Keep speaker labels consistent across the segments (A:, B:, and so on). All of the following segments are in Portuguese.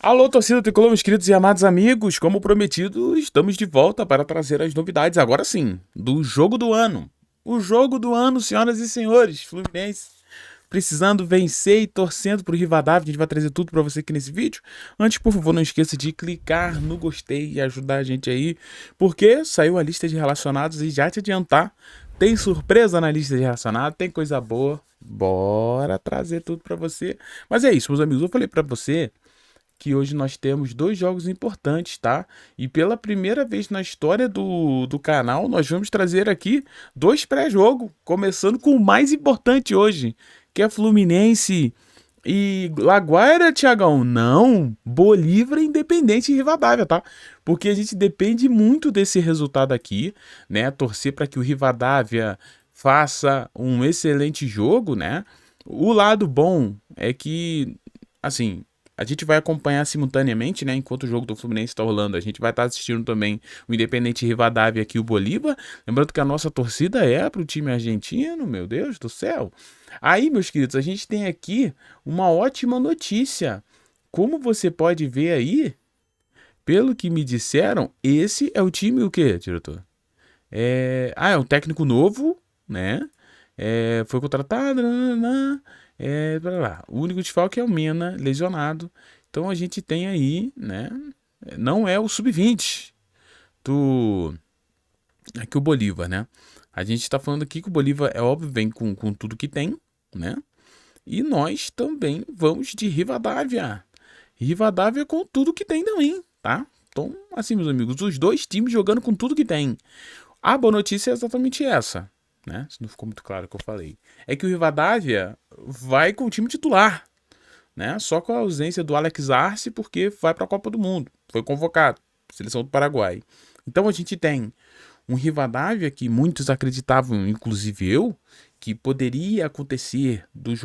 A: Alô, torcida tricolor, meus queridos e amados amigos, como prometido, estamos de volta para trazer as novidades, agora sim, do jogo do ano. O jogo do ano, senhoras e senhores, Fluminense precisando vencer e torcendo pro Rivadavia, a gente vai trazer tudo para você aqui nesse vídeo. Antes, por favor, não esqueça de clicar no gostei e ajudar a gente aí, porque saiu a lista de relacionados e já te adiantar, tem surpresa na lista de relacionados, tem coisa boa, bora trazer tudo para você. Mas é isso, meus amigos, eu falei para você que hoje nós temos dois jogos importantes, tá? E pela primeira vez na história do canal, nós vamos trazer aqui dois pré-jogo, começando com o mais importante hoje, que é Fluminense e Laguaira, Thiagão. Não, Bolívar, Independente e Rivadavia, tá? Porque a gente depende muito desse resultado aqui, né? Torcer para que o Rivadavia faça um excelente jogo, né? O lado bom é que, assim, a gente vai acompanhar simultaneamente, né? Enquanto o jogo do Fluminense está rolando, a gente vai estar assistindo também o Independente Rivadavia aqui, o Bolívar. Lembrando que a nossa torcida é para o time argentino, meu Deus do céu. Aí, meus queridos, a gente tem aqui uma ótima notícia. Como você pode ver aí, pelo que me disseram, esse é o time o quê, diretor? É um técnico novo, né? Foi contratado, blá, blá. O único desfalque é o Mena, lesionado. Então a gente tem aí, né? Não é o sub-20 do aqui o Bolívar, né? A gente tá falando aqui que o Bolívar, é óbvio, vem com tudo que tem, né? E nós também vamos de Rivadavia. Rivadavia com tudo que tem também, tá? Então, assim, meus amigos, os dois times jogando com tudo que tem. A boa notícia é exatamente essa, né? Se não ficou muito claro o que eu falei. É que o Rivadavia vai com o time titular, né? Só com a ausência do Alex Arce, porque vai para a Copa do Mundo. Foi convocado, seleção do Paraguai. Então a gente tem um Rivadavia que muitos acreditavam, inclusive eu, que poderia acontecer deles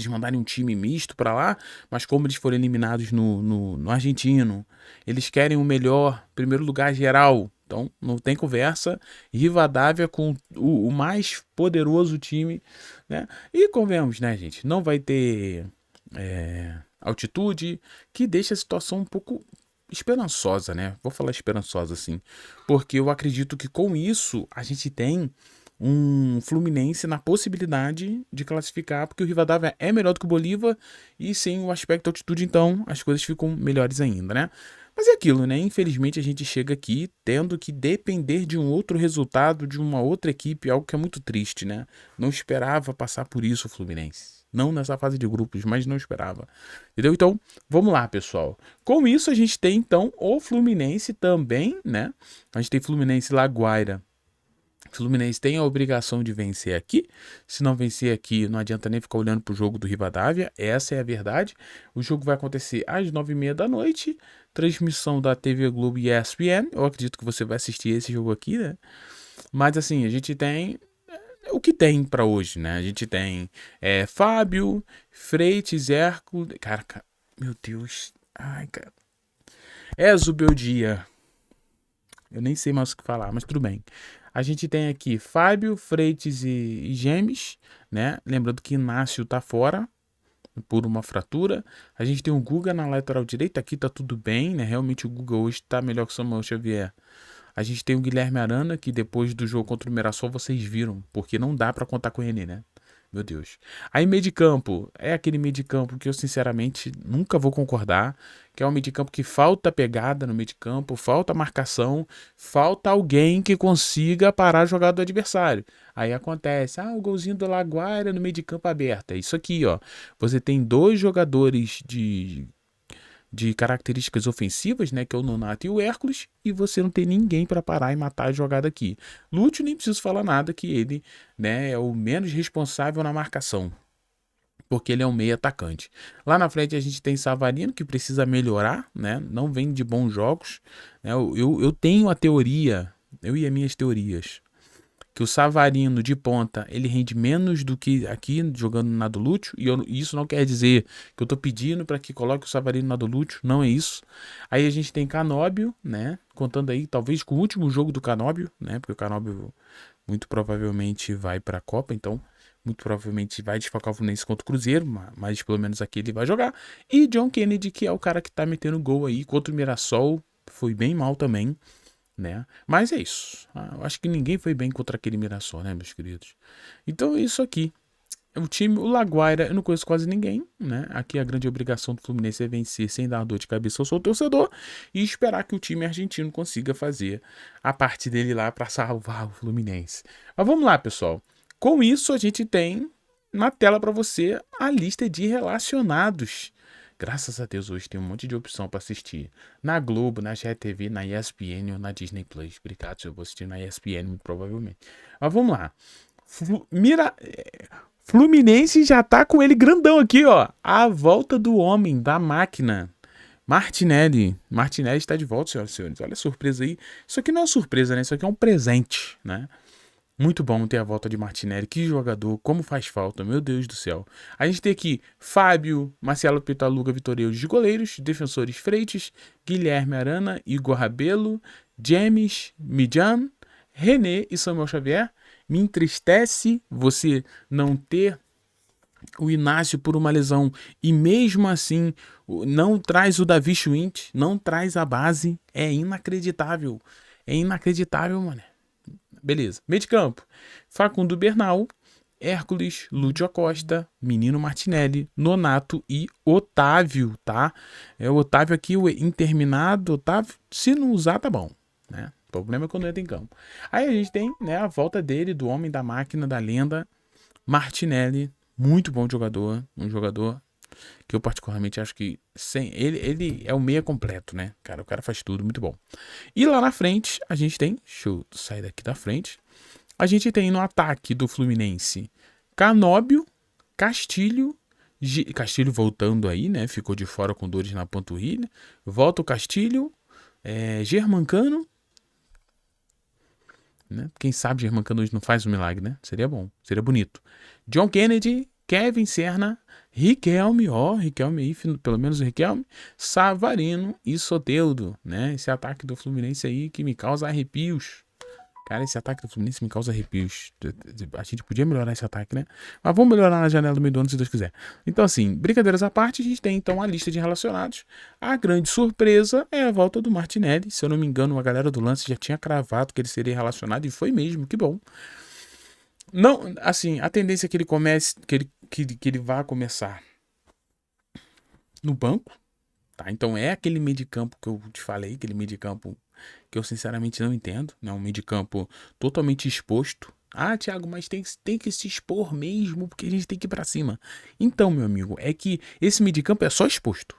A: mandarem um time misto para lá, mas como eles foram eliminados no argentino, eles querem o melhor, primeiro lugar geral. Então não tem conversa. Rivadavia com o mais poderoso time, né? E convenhamos, né, gente? Não vai ter altitude, que deixa a situação um pouco esperançosa, né? Vou falar esperançosa assim, porque eu acredito que com isso a gente tem um Fluminense na possibilidade de classificar, porque o Rivadavia é melhor do que o Bolívar e sem o aspecto altitude, então as coisas ficam melhores ainda, né? Mas é aquilo, né? Infelizmente a gente chega aqui tendo que depender de um outro resultado, de uma outra equipe, algo que é muito triste, né? Não esperava passar por isso o Fluminense. Não nessa fase de grupos, mas não esperava. Entendeu? Então, vamos lá, pessoal. Com isso, a gente tem, então, o Fluminense também, né? A gente tem Fluminense e Laguaira. O Fluminense tem a obrigação de vencer aqui. Se não vencer aqui, não adianta nem ficar olhando para o jogo do Rivadavia. Essa é a verdade. O jogo vai acontecer às 9h30 da noite. Transmissão da TV Globo e ESPN. Eu acredito que você vai assistir esse jogo aqui, né? Mas assim, a gente tem o que tem para hoje, né? A gente tem Fábio, Freitas, Hércules. Cara, meu Deus. Ai, cara. Zubeldia. Eu nem sei mais o que falar, mas tudo bem. A gente tem aqui Fábio, Freitas e Gemes, né? Lembrando que Inácio tá fora por uma fratura. A gente tem o Guga na lateral direita, aqui tá tudo bem, né? Realmente o Guga hoje tá melhor que o Samuel Xavier. A gente tem o Guilherme Arana, que depois do jogo contra o Mirassol vocês viram, porque não dá pra contar com ele, né? Meu Deus. Aí meio de campo, é aquele meio de campo que eu sinceramente nunca vou concordar, que é um meio de campo que falta pegada no meio de campo, falta marcação, falta alguém que consiga parar a jogada do adversário. Aí acontece, o golzinho do Laguaira no meio de campo aberto. É isso aqui, ó. Você tem dois jogadores de características ofensivas, né, que é o Nonato e o Hércules, e você não tem ninguém para parar e matar a jogada aqui. Lúcio nem preciso falar nada que ele, né, é o menos responsável na marcação, porque ele é um meio atacante. Lá na frente a gente tem Savarino, que precisa melhorar, né, não vem de bons jogos, né, eu tenho a teoria, eu e as minhas teorias, que o Savarino de ponta ele rende menos do que aqui jogando na do Lúcio, e isso não quer dizer que eu tô pedindo para que coloque o Savarino na do Lúcio, não é isso. Aí a gente tem Canóbio, né, contando aí talvez com o último jogo do Canóbio, né, porque o Canóbio muito provavelmente vai para a Copa, então muito provavelmente vai desfalcar o Fluminense contra o Cruzeiro, mas pelo menos aqui ele vai jogar. E John Kennedy, que é o cara que tá metendo gol aí contra o Mirassol, foi bem mal também, né? Mas é isso. Eu acho que ninguém foi bem contra aquele Mirassol, né, meus queridos? Então é isso aqui. O time, o Laguaira, eu não conheço quase ninguém, né? Aqui a grande obrigação do Fluminense é vencer sem dar dor de cabeça ao seu torcedor e esperar que o time argentino consiga fazer a parte dele lá para salvar o Fluminense. Mas vamos lá, pessoal. Com isso, a gente tem na tela para você a lista de relacionados. Graças a Deus, hoje tem um monte de opção para assistir. Na Globo, na GTV, na ESPN ou na Disney Plus. Obrigado, eu vou assistir na ESPN, muito provavelmente. Mas vamos lá. Fluminense já tá com ele grandão aqui, ó. A volta do homem, da máquina. Martinelli. Martinelli está de volta, senhoras e senhores. Olha a surpresa aí. Isso aqui não é uma surpresa, né? Isso aqui é um presente, né? Muito bom ter a volta de Martinelli. Que jogador, como faz falta, meu Deus do céu. A gente tem aqui Fábio, Marcelo Pitaluga, Vitoreuso de goleiros, defensores Freitas, Guilherme Arana, Igor Rabelo, James, Midjan, René e Samuel Xavier. Me entristece você não ter o Inácio por uma lesão e mesmo assim não traz o Davi Schwindt, não traz a base. É inacreditável. É inacreditável, mano. Beleza. Meio de campo. Facundo Bernal, Hércules, Lúcio Acosta, Menino Martinelli, Nonato e Otávio, tá? É o Otávio aqui, o interminado Otávio. Se não usar, tá bom, né? O problema é quando entra em campo. Aí a gente tem, né, a volta dele, do homem da máquina, da lenda, Martinelli. Muito bom jogador. Um jogador que eu particularmente acho que ele é o meia completo, né? Cara, o cara faz tudo, muito bom. E lá na frente, a gente tem... Deixa eu sair daqui da frente. A gente tem no ataque do Fluminense Canóbio, Castilho... Castilho voltando aí, né? Ficou de fora com dores na panturrilha. Volta o Castilho. Germancano... Né? Quem sabe Germancano hoje não faz um milagre, né? Seria bom, seria bonito. John Kennedy, Kevin Serna, Riquelme, Riquelme aí, pelo menos o Riquelme, Savarino e Soteldo, né? Esse ataque do Fluminense aí que me causa arrepios. Cara, esse ataque do Fluminense me causa arrepios. A gente podia melhorar esse ataque, né? Mas vamos melhorar na janela do meio do ano, se Deus quiser. Então, assim, brincadeiras à parte, a gente tem então a lista de relacionados. A grande surpresa é a volta do Martinelli. Se eu não me engano, a galera do lance já tinha cravado que ele seria relacionado, e foi mesmo, que bom. Não, assim, a tendência é que ele comece, que ele vá começar no banco, tá? Então é aquele meio de campo que eu te falei, aquele meio de campo que eu sinceramente não entendo, né? Um meio de campo totalmente exposto. Ah, Thiago, mas tem que se expor mesmo, porque a gente tem que ir pra cima. Então, meu amigo, é que esse meio de campo é só exposto,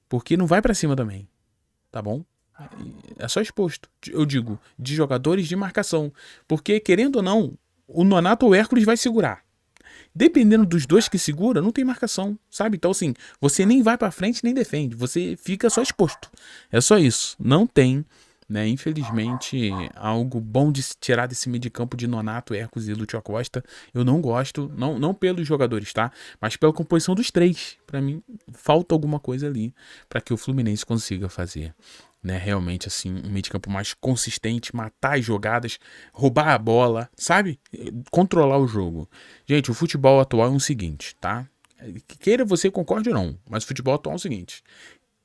A: porque não vai pra cima também, tá bom? É só exposto, eu digo, de jogadores de marcação, porque querendo ou não, o Nonato ou o Hércules vai segurar. Dependendo dos dois que segura, não tem marcação, sabe? Então, assim, você nem vai pra frente nem defende, você fica só exposto. É só isso. Não tem, né, infelizmente, algo bom de se tirar desse meio de campo de Nonato, Hércules e Lúcio Acosta. Eu não gosto, não pelos jogadores, tá? Mas pela composição dos três. Pra mim, falta alguma coisa ali pra que o Fluminense consiga fazer, né, realmente assim, um meio de campo mais consistente, matar as jogadas, roubar a bola, sabe? Controlar o jogo. Gente, o futebol atual é o seguinte, tá? Queira você concorde ou não, mas o futebol atual é o seguinte: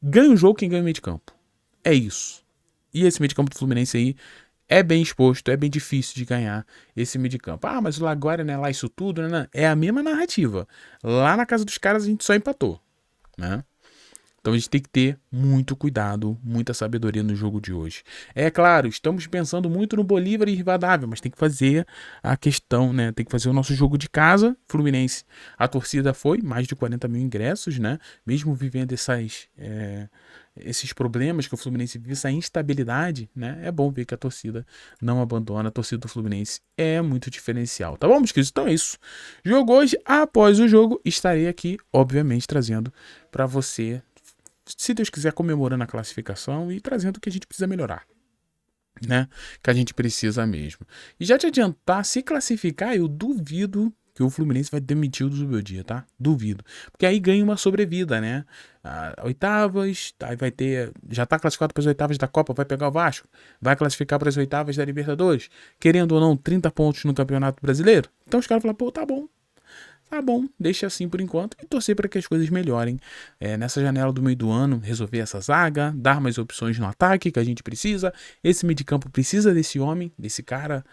A: ganha o jogo quem ganha o meio de campo. É isso. E esse meio de campo do Fluminense aí é bem exposto, é bem difícil de ganhar esse meio de campo. Ah, mas o Laguaira não é lá isso tudo, né? É a mesma narrativa. Lá na casa dos caras a gente só empatou, né? Então a gente tem que ter muito cuidado, muita sabedoria no jogo de hoje. É claro, estamos pensando muito no Bolívar e Rivadavia, mas tem que fazer a questão, né? Tem que fazer o nosso jogo de casa. Fluminense, a torcida foi, mais de 40 mil ingressos, né? Mesmo vivendo esses problemas que o Fluminense vive, essa instabilidade, né? É bom ver que a torcida não abandona. A torcida do Fluminense é muito diferencial. Tá bom, meus queridos? Então é isso. Jogo hoje, após o jogo, estarei aqui, obviamente, trazendo para você, se Deus quiser, comemorando a classificação e trazendo o que a gente precisa melhorar, né? Que a gente precisa mesmo. E já te adiantar, se classificar, eu duvido que o Fluminense vai demitir o Zubeldia, tá? Duvido. Porque aí ganha uma sobrevida, né? Oitavas, aí vai ter... Já tá classificado para as oitavas da Copa, vai pegar o Vasco. Vai classificar para as oitavas da Libertadores. Querendo ou não, 30 pontos no Campeonato Brasileiro. Então os caras falam, pô, tá bom. tá bom, deixa assim por enquanto e torcer para que as coisas melhorem. Nessa janela do meio do ano, resolver essa zaga, dar mais opções no ataque que a gente precisa. Esse meio de campo precisa desse homem, desse cara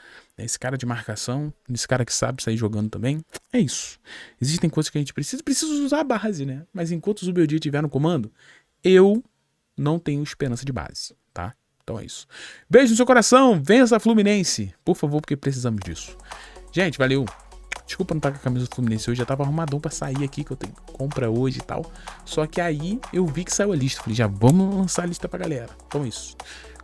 A: de marcação, desse cara que sabe sair jogando também. É isso. Existem coisas que a gente precisa usar a base, né? Mas enquanto o Zubeldia estiver no comando, eu não tenho esperança de base, tá? Então é isso. Beijo no seu coração, vença a Fluminense, por favor, porque precisamos disso. Gente, valeu. Desculpa não estar com a camisa do Fluminense hoje, já tava arrumadão pra sair aqui, que eu tenho compra hoje e tal. Só que aí eu vi que saiu a lista, falei, já vamos lançar a lista pra galera. Então é isso.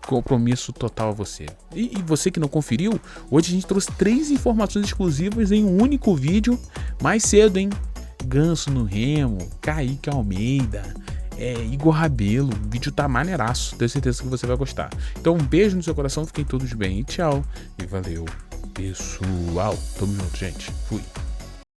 A: Compromisso total a você. E você que não conferiu, hoje a gente trouxe 3 informações exclusivas em um único vídeo. Mais cedo, hein? Ganso no Remo, Kaique Almeida, Igor Rabelo. O vídeo tá maneiraço, tenho certeza que você vai gostar. Então um beijo no seu coração, fiquem todos bem e tchau. E valeu, pessoal. Tamo junto, gente. Fui.